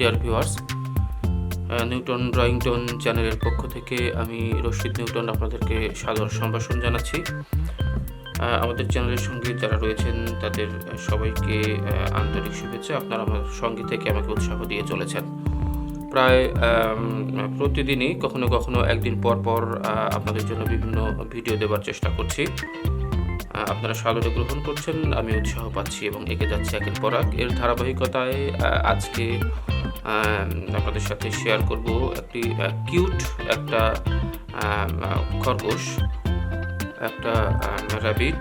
Dear viewers, Newton drawing tone চ্যানেলের পক্ষ থেকে আমি রশিদ নিউটন আপনাদেরকে সাদর সম্ভাষণ জানাচ্ছি। আমাদের চ্যানেলের সঙ্গে যারা রয়েছেন তাদের সবাইকে আন্তরিক শুভেচ্ছা। আপনারা আমার সঙ্গে থেকে আমাকে উৎসাহ দিয়ে চলেছেন। প্রায় প্রতিদিনই কখনো কখনো একদিন পর পর আপনাদের জন্য বিভিন্ন ভিডিও দেওয়ার চেষ্টা করছি। আপনারা সাদরে গ্রহণ করছেন, আমি উৎসাহ পাচ্ছি এবং এগিয়ে যাচ্ছি একের পর এক। এর ধারাবাহিকতায় আজকে আপনাদের সাথে শেয়ার করব একটি কিউট একটা খরগোশ, একটা র্যাবিট,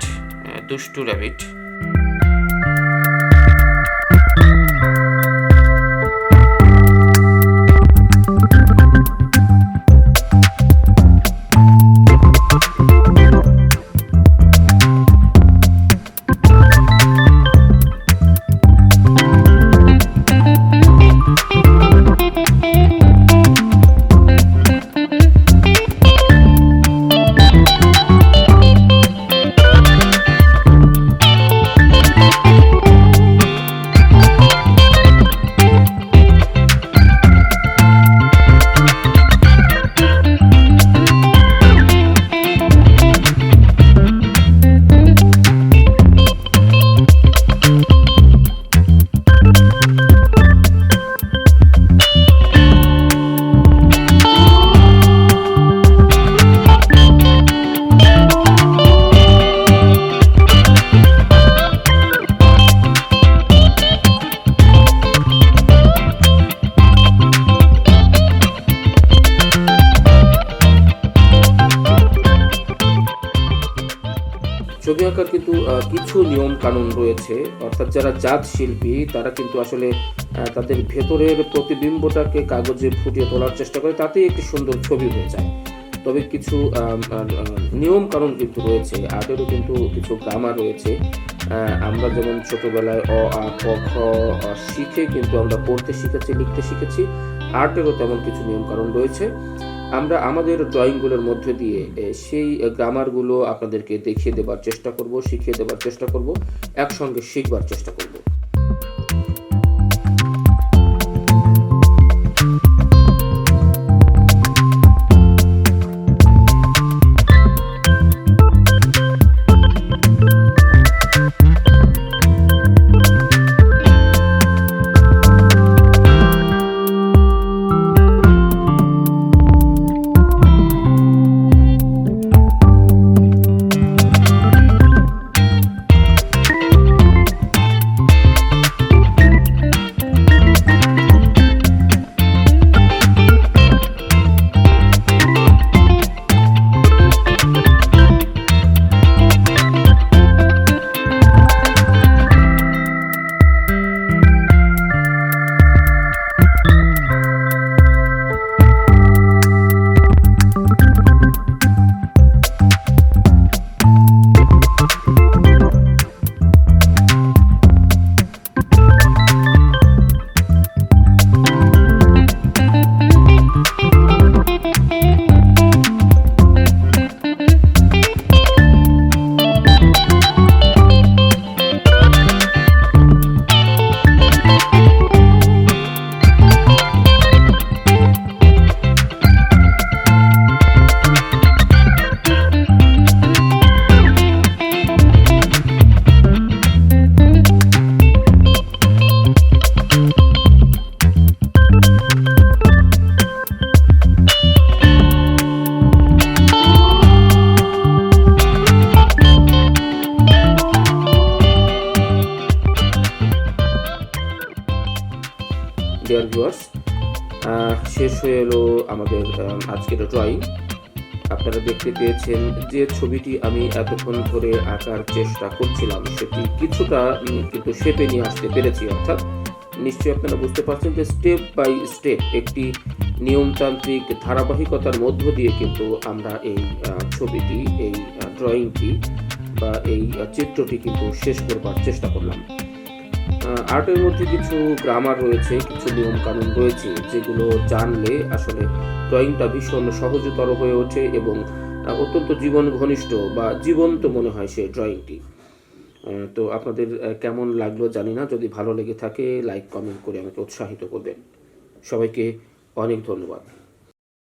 দুষ্টু র্যাবিট। ছবি আঁকার কিন্তু কিছু নিয়ম কানুন রয়েছে, অর্থাৎ যারা জাত শিল্পী তারা কিন্তু আসলে তাদের ভেতরের প্রতিবিম্বটাকে কাগজে ফুটিয়ে তোলার চেষ্টা করে, তাতেই একটি সুন্দর ছবি হয়ে যায়। তবে কিছু নিয়ম কানুন কিন্তু রয়েছে, আর্টেরও কিন্তু কিছু গ্রামার রয়েছে। আমরা যেমন ছোটবেলায় অ আ ক খ শিখে কিন্তু আমরা পড়তে শিখেছি, লিখতে শিখেছি, আর্টেরও তেমন কিছু নিয়ম কানুন রয়েছে। আমরা আমাদের ড্রয়িংগুলোর মধ্যে দিয়ে সেই গ্রামারগুলো আপনাদেরকে দেখিয়ে দেবার চেষ্টা করব, শিখিয়ে দেবার চেষ্টা করব, একসঙ্গে শিখবার চেষ্টা করব। ডিয়ার ভিউয়ার্স, শেষ হয়ে এলো আমাদের আজকের ড্রয়িং। আপনারা দেখতে পেয়েছেন যে ছবিটি আমি এতক্ষণ ধরে আঁকার চেষ্টা করছিলাম সেটি কিছুটা কিন্তু শেপে নিয়ে আসতে পেরেছি। অর্থাৎ নিশ্চয়ই আপনারা বুঝতে পারছেন যে স্টেপ বাই স্টেপ একটি নিয়মতান্ত্রিক ধারাবাহিকতার মধ্য দিয়ে কিন্তু আমরা এই ছবিটি, এই ড্রয়িংটি বা এই চিত্রটি কিন্তু শেষ করবার চেষ্টা করলাম। আর্টের মধ্যে কিছু গ্রামার রয়েছে, কিছু নিয়ম কানুন রয়েছে যেগুলো জানলে আসলে ড্রয়িংটা ভীষণ সহজতর হয়ে ওঠে এবং অত্যন্ত জীবন ঘনিষ্ঠ বা জীবন্ত মনে হয় সেই ড্রয়িংটি। তো আপনাদের কেমন লাগলো জানি না, যদি ভালো লেগে থাকে লাইক কমেন্ট করে আমাকে উৎসাহিত করবেন। সবাইকে অনেক ধন্যবাদ।